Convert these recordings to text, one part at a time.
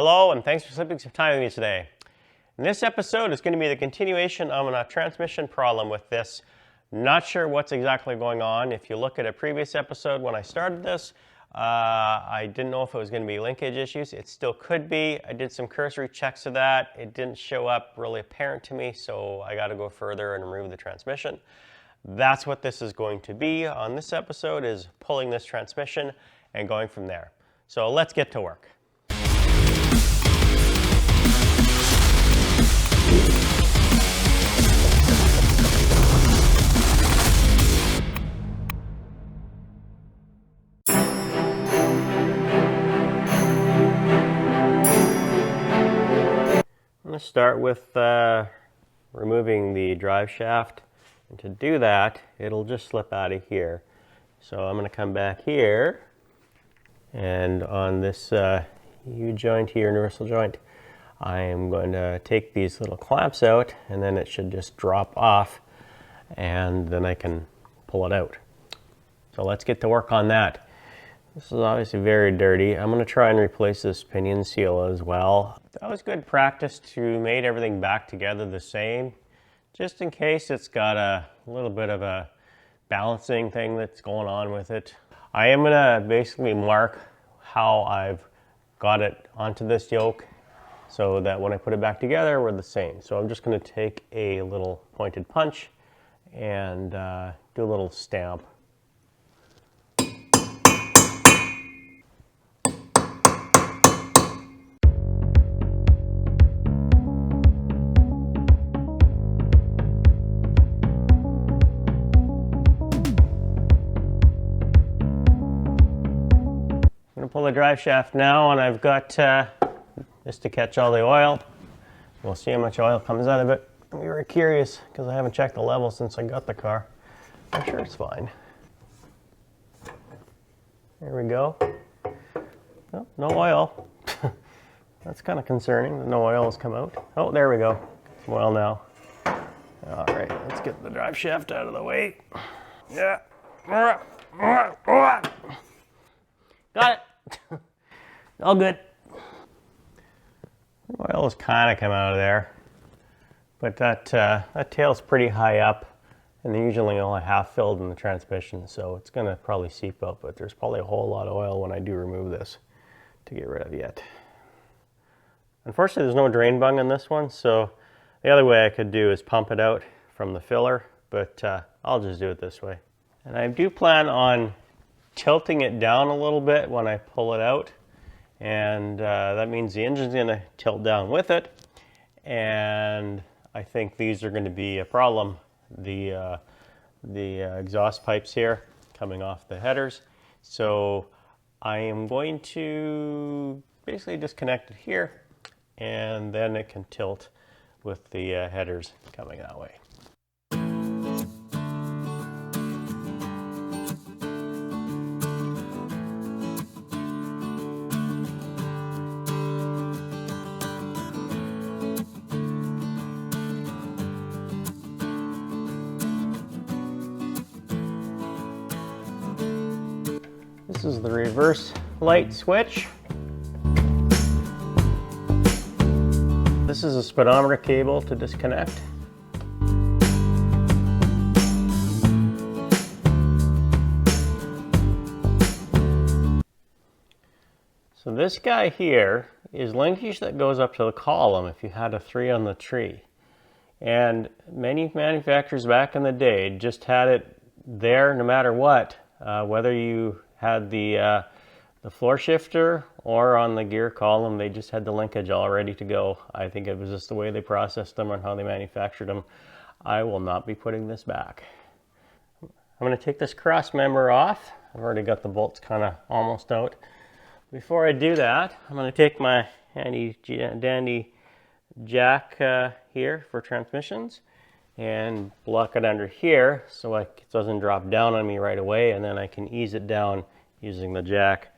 Hello, and thanks for spending some time with me today. In this episode is going to be the continuation of a transmission problem with this. Not sure what's exactly going on. If you look at a previous episode when I started this, I didn't know if it was going to be linkage issues. It still could be. I did some cursory checks of that. It didn't show up really apparent to me, so I got to go further and remove the transmission. That's what this is going to be on this episode, is pulling this transmission and going from there. So let's get to work. I'm going to start with removing the drive shaft, and to do that it'll just slip out of here. So I'm going to come back here, and on this U-joint here, universal joint, I am going to take these little clamps out, and then it should just drop off, and then I can pull it out. So let's get to work on that. This is obviously very dirty. I'm going to try and replace this pinion seal as well. That was good practice to make everything back together the same, just in case it's got a little bit of a balancing thing that's going on with it. I am going to basically mark how I've got it onto this yoke so that when I put it back together, we're the same. So I'm just going to take a little pointed punch and do a little stamp. Pull the drive shaft now, and I've got just to catch all the oil. We'll see how much oil comes out of it. We were curious because I haven't checked the level since I got the car. I'm sure it's fine. There we go. Oh, no oil. That's kind of concerning that no oil has come out. Oh, there we go. Some oil now. All right, let's get the drive shaft out of the way. Yeah. Got it. All good. Oil has kind of come out of there, but that tail's pretty high up, and they're usually only half filled in the transmission, so it's going to probably seep out, but there's probably a whole lot of oil when I do remove this to get rid of yet. Unfortunately, there's no drain bung in this one, so the other way I could do is pump it out from the filler, but I'll just do it this way. And I do plan on tilting it down a little bit when I pull it out, and that means the engine's going to tilt down with it, and I think these are going to be a problem. The exhaust pipes here coming off the headers, so I am going to basically disconnect it here, and then it can tilt with the headers coming that way. This is the reverse light switch. This is a speedometer cable to disconnect. So this guy here is linkage that goes up to the column if you had a 3 on the tree. And many manufacturers back in the day just had it there no matter what, whether you had the floor shifter or on the gear column, they just had the linkage all ready to go. I think it was just the way they processed them and how they manufactured them. I will not be putting this back. I'm going to take this cross member off. I've already got the bolts kind of almost out. Before I do that, I'm going to take my handy dandy jack here for transmissions and block it under here so it doesn't drop down on me right away, and then I can ease it down using the jack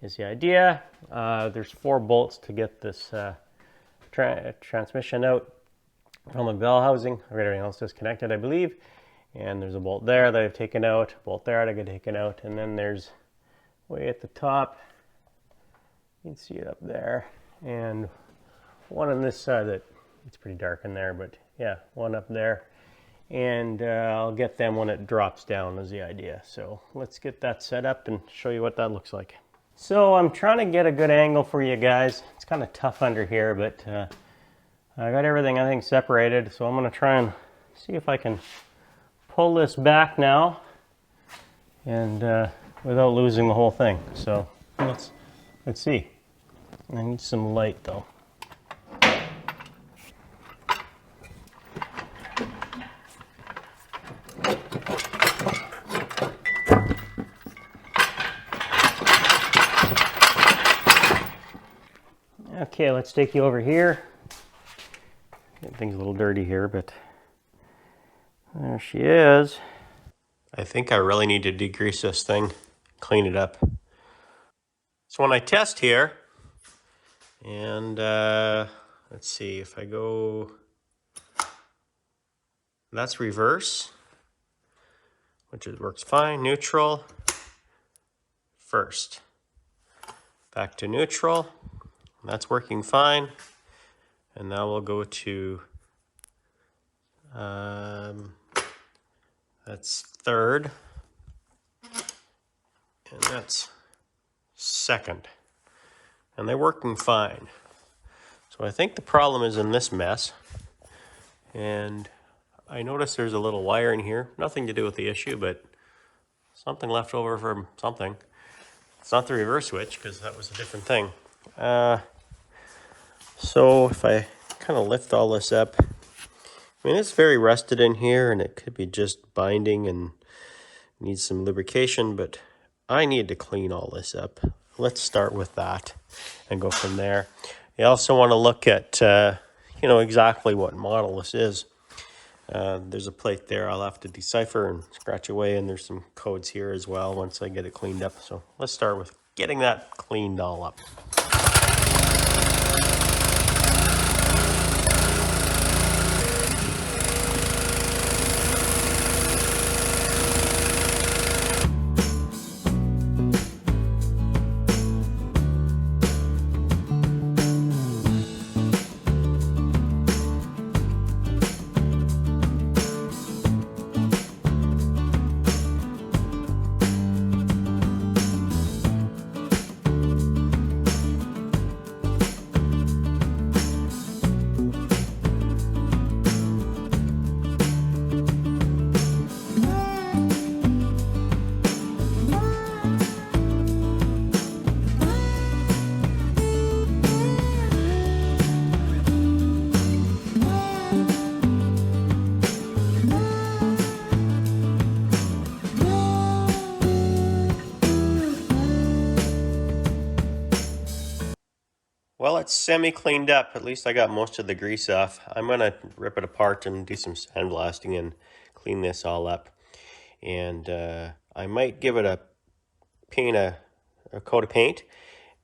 is the idea. There's 4 bolts to get this transmission out from the bell housing. I've got everything else disconnected, I believe, and there's a bolt there that I've taken out, bolt there that I've taken out, and then there's way at the top, you can see it up there, and one on this side that it's pretty dark in there, but yeah, one up there. And I'll get them when it drops down is the idea. So let's get that set up and show you what that looks like. So I'm trying to get a good angle for you guys. It's kind of tough under here, but I got everything I think separated. So I'm gonna try and see if I can pull this back now and without losing the whole thing. So let's see. I need some light though. Okay, let's take you over here. Things a little dirty here, but there she is. I think I really need to degrease this thing, clean it up. So when I test here, and let's see if I go, that's reverse, which works fine. Neutral, first. Back to neutral, that's working fine. And now we'll go to, that's third, and that's second. And they're working fine. So I think the problem is in this mess. And I noticed there's a little wire in here, nothing to do with the issue, but something left over from something. It's not the reverse switch, because that was a different thing. So if I kind of lift all this up, I mean, it's very rusted in here, and it could be just binding and needs some lubrication, but I need to clean all this up. Let's start with that and go from there. You also want to look at, you know, exactly what model this is. There's a plate there I'll have to decipher and scratch away, and there's some codes here as well once I get it cleaned up. So let's start with getting that cleaned all up. Well, it's semi-cleaned up. At least I got most of the grease off. I'm going to rip it apart and do some sandblasting and clean this all up. And I might give it a coat of paint.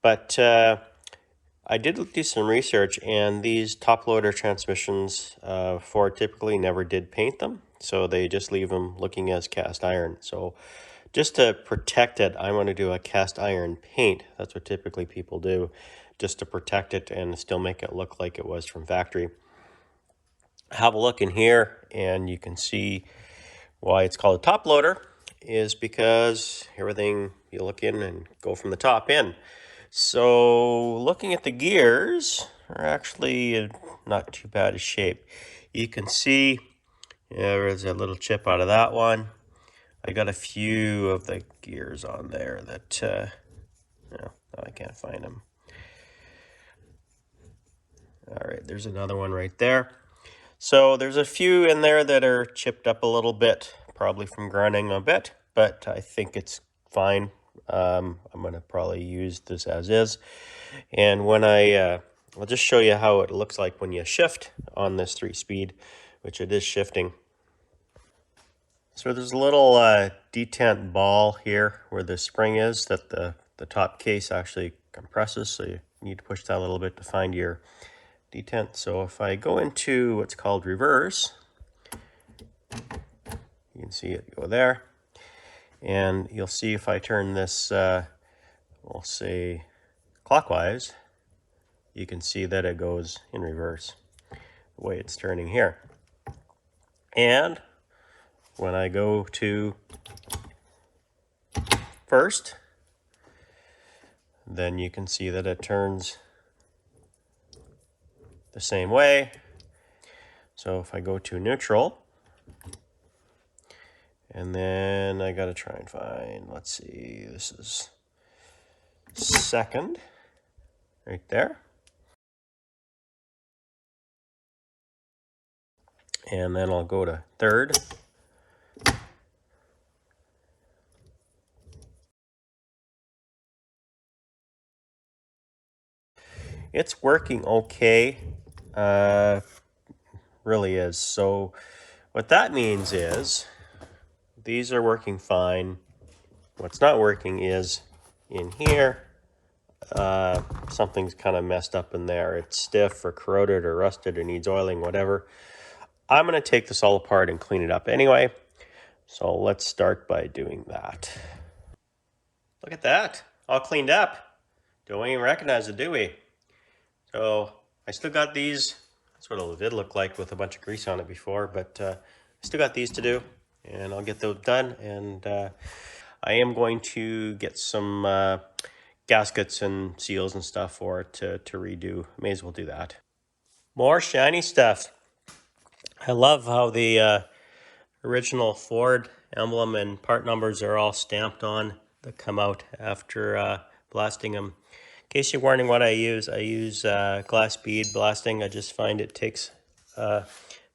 But I did do some research, and these top-loader transmissions, Ford typically never did paint them. So they just leave them looking as cast iron. So just to protect it, I'm going to do a cast iron paint. That's what typically people do, just to protect it and still make it look like it was from factory. Have a look in here, and you can see why it's called a top loader is because everything, you look in and go from the top in. So looking at the gears are actually in not too bad a shape. You can see there's a little chip out of that one. I got a few of the gears on there that, I can't find them. All right, there's another one right there. So there's a few in there that are chipped up a little bit, probably from grinding a bit, but I think it's fine. I'm going to probably use this as is. And when I'll just show you how it looks like when you shift on this 3-speed, which it is shifting. So there's a little detent ball here where the spring is that the top case actually compresses. So you need to push that a little bit to find your detent. So if I go into what's called reverse, you can see it go there. And you'll see if I turn this, we'll say clockwise, you can see that it goes in reverse, the way it's turning here. And when I go to first, then you can see that it turns the same way. So if I go to neutral, and then I gotta try and find, let's see, this is second, right there. And then I'll go to third. It's working okay, really is. So what that means is these are working fine. What's not working is in here, something's kind of messed up in there. It's stiff or corroded or rusted or needs oiling, whatever. I'm going to take this all apart and clean it up anyway. So let's start by doing that. Look at that, all cleaned up. Don't even recognize it, do we? So I still got these. That's what it did look like with a bunch of grease on it before, but I still got these to do, and I'll get those done. And I am going to get some gaskets and seals and stuff for it to redo. May as well do that. More shiny stuff. I love how the original Ford emblem and part numbers are all stamped on that come out after blasting them. In case you're wondering what I use glass bead blasting. I just find it takes the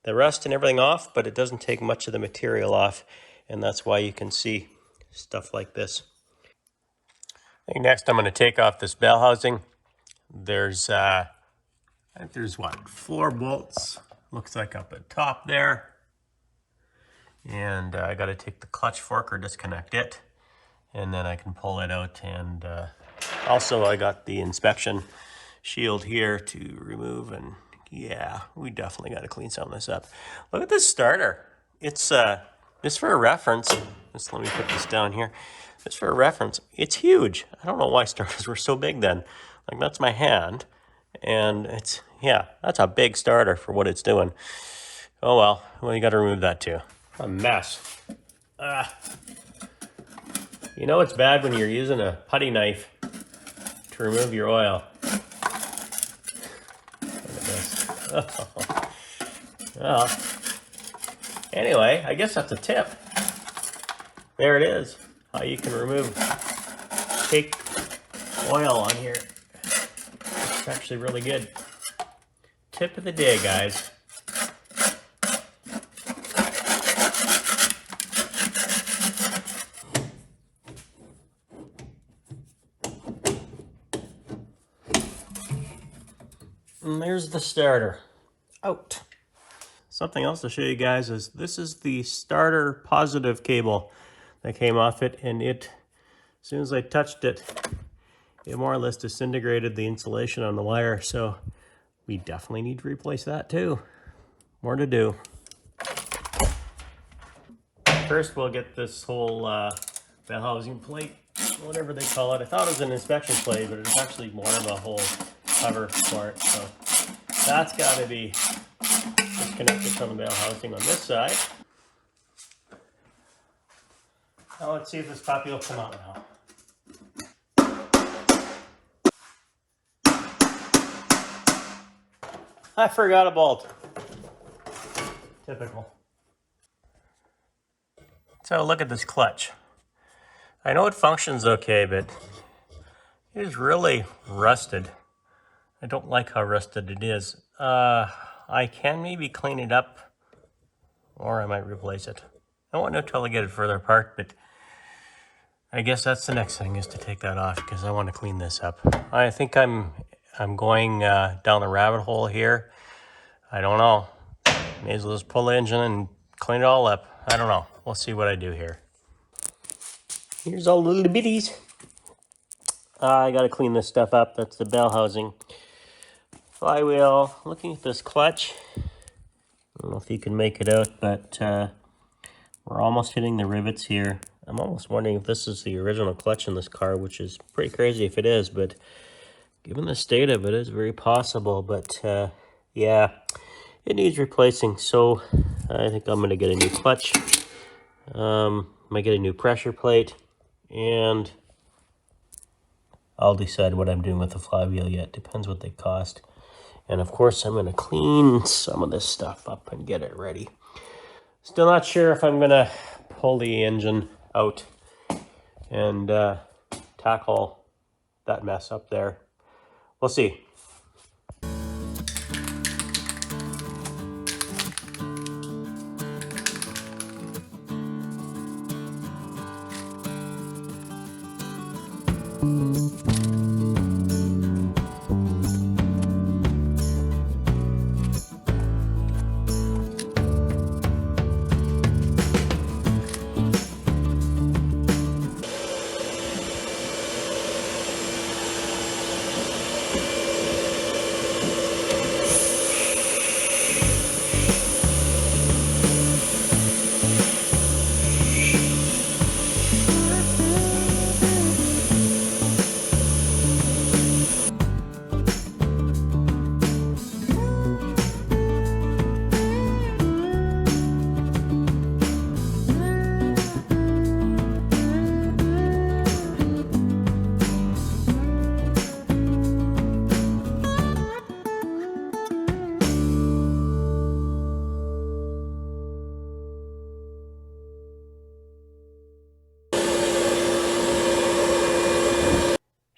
rust and everything off, but it doesn't take much of the material off, and that's why you can see stuff like this. I think next I'm going to take off this bell housing. There's I think there's what, 4 bolts, looks like up at top there. And I got to take the clutch fork or disconnect it, and then I can pull it out. And also I got the inspection shield here to remove, and yeah, we definitely got to clean some of this up. Look at this starter. It's just for a reference, just let me put this down here. Just for a reference, it's huge. I don't know why starters were so big then. Like, that's my hand, and it's, yeah, that's a big starter for what it's doing. Oh well, you got to remove that too. A mess. You know it's bad when you're using a putty knife to remove your oil. Look at this. Oh. Well, anyway, I guess that's a tip. There it is. How you can remove cake oil on here. It's actually really good. Tip of the day, guys. And there's the starter out. Something else to show you guys is this is the starter positive cable that came off it, and it, as soon as I touched it, it more or less disintegrated the insulation on the wire. So we definitely need to replace that too. More to do. First we'll get this whole bell housing plate, whatever they call it. I thought it was an inspection plate, but it's actually more of a whole cover part. So that's got to be disconnected from the bell housing on this side. Now let's see if this puppy will come out now. I forgot a bolt. Typical. So look at this clutch. I know it functions okay, but it is really rusted. I don't like how rusted it is. I can maybe clean it up, or I might replace it. I won't know till I get it further apart, but I guess that's the next thing, is to take that off, because I want to clean this up. I think I'm going down the rabbit hole here. I don't know. May as well just pull the engine and clean it all up. I don't know. We'll see what I do here. Here's all the little bitties. I got to clean this stuff up. That's the bell housing. Flywheel. Looking at this clutch. I don't know if you can make it out, but we're almost hitting the rivets here. I'm almost wondering if this is the original clutch in this car, which is pretty crazy if it is, but Given the state of it, it's very possible, but yeah, it needs replacing. So I think I'm going to get a new clutch. Might get a new pressure plate, and I'll decide what I'm doing with the flywheel yet. Depends what they cost. And of course, I'm going to clean some of this stuff up and get it ready. Still not sure if I'm going to pull the engine out and tackle that mess up there. We'll see.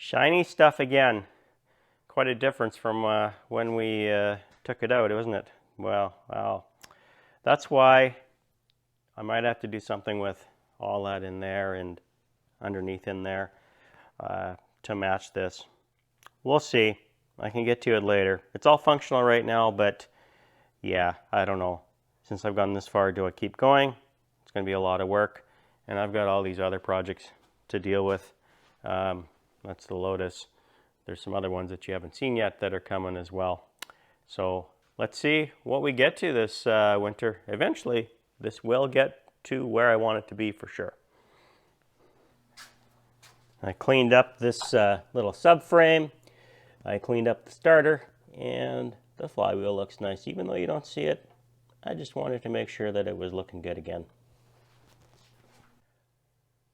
Shiny stuff again. Quite a difference from when we took it out, isn't it? Well, that's why I might have to do something with all that in there and underneath in there to match this. We'll see. I can get to it later. It's all functional right now, but yeah, I don't know. Since I've gone this far, do I keep going? It's going to be a lot of work, and I've got all these other projects to deal with. That's the Lotus. There's some other ones that you haven't seen yet that are coming as well. So let's see what we get to this winter. Eventually, this will get to where I want it to be for sure. I cleaned up this little subframe. I cleaned up the starter, and the flywheel looks nice. Even though you don't see it, I just wanted to make sure that it was looking good again.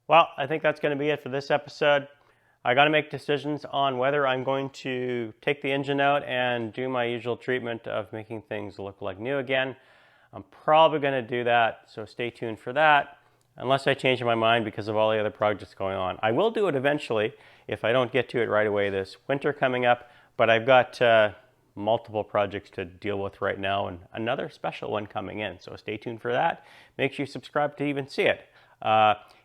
Well, I think that's going to be it for this episode. I got to make decisions on whether I'm going to take the engine out and do my usual treatment of making things look like new again. I'm probably going to do that, so stay tuned for that, unless I change my mind because of all the other projects going on. I will do it eventually if I don't get to it right away this winter coming up, but I've got multiple projects to deal with right now and another special one coming in, so stay tuned for that. Make sure you subscribe to even see it.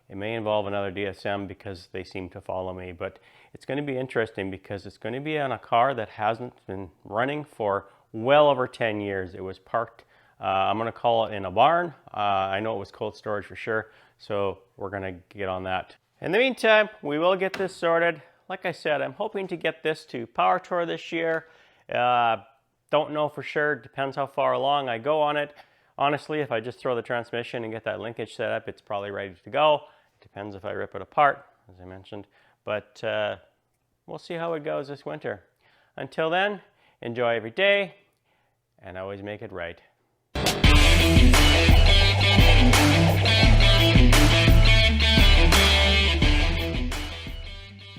It may involve another DSM because they seem to follow me, but it's going to be interesting because it's going to be on a car that hasn't been running for well over 10 years. It was parked, I'm going to call it in a barn. I know it was cold storage for sure, so we're going to get on that. In the meantime, we will get this sorted. Like I said, I'm hoping to get this to Power Tour this year. Don't know for sure, depends how far along I go on it. Honestly, if I just throw the transmission and get that linkage set up, it's probably ready to go. Depends if I rip it apart, as I mentioned. But we'll see how it goes this winter. Until then, enjoy every day and always make it right.